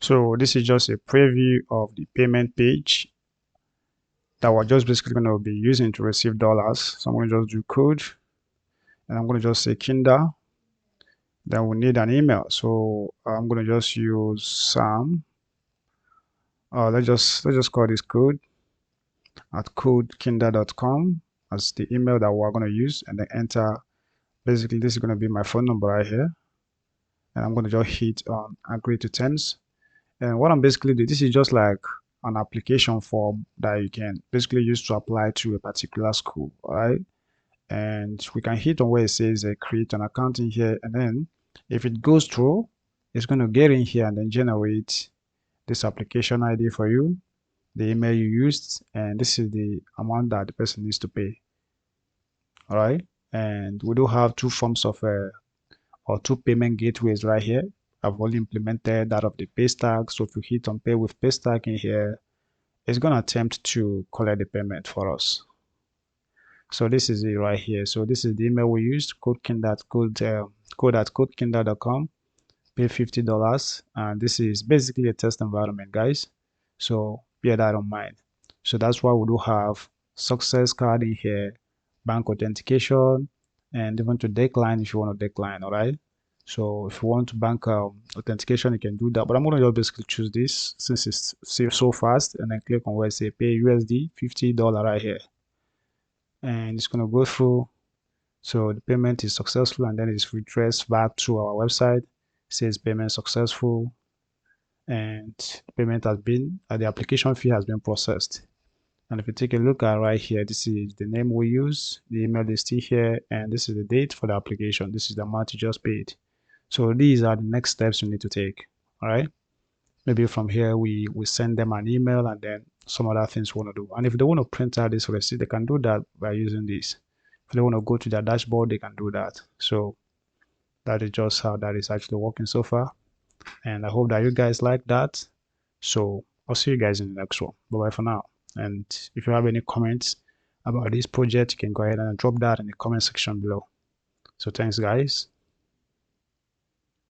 So this is just a preview of the payment page that we're just basically going to be using to receive dollars. So I'm going to just do code, and I'm going to just say Kinder. Then we need an email. So I'm going to just use Sam. Let's just call this code at codekinder.com as the email that we're going to use, and then enter. Basically, this is going to be my phone number right here, and I'm going to just hit on agree to terms. And what I'm basically doing, this is just like an application form that you can basically use to apply to a particular school, all right? And we can hit on where it says create an account in here, and then if it goes through, it's going to get in here and then generate this application ID for you, the email you used, and this is the amount that the person needs to pay. All right, and we do have two forms of or two payment gateways right here. I've only implemented that of the Paystack. So if you hit on pay with Paystack in here, it's going to attempt to collect the payment for us. So this is it right here. So this is the email we used, code at codekinder.com, pay $50. And this is basically a test environment, guys. So bear that in mind. So that's why we do have success card in here, bank authentication, and even to decline if you want to decline, all right? So if you want bank authentication, you can do that. But I'm going to just basically choose this since it's so fast, and then click on where it says pay USD $50 right here. And it's going to go through. So the payment is successful, and then it's retraced back to our website. It says payment successful, and the payment has been, the application fee has been processed. And if you take a look at right here, this is the name we use, the email is still here, and this is the date for the application. This is the amount you just paid. So these are the next steps you need to take. All right. Maybe from here we send them an email, and then some other things we want to do. And if they want to print out this receipt, they can do that by using this. If they want to go to their dashboard, they can do that. So that is just how that is actually working so far. And I hope that you guys like that. So I'll see you guys in the next one. Bye bye for now. And if you have any comments about this project, you can go ahead and drop that in the comment section below. So thanks, guys.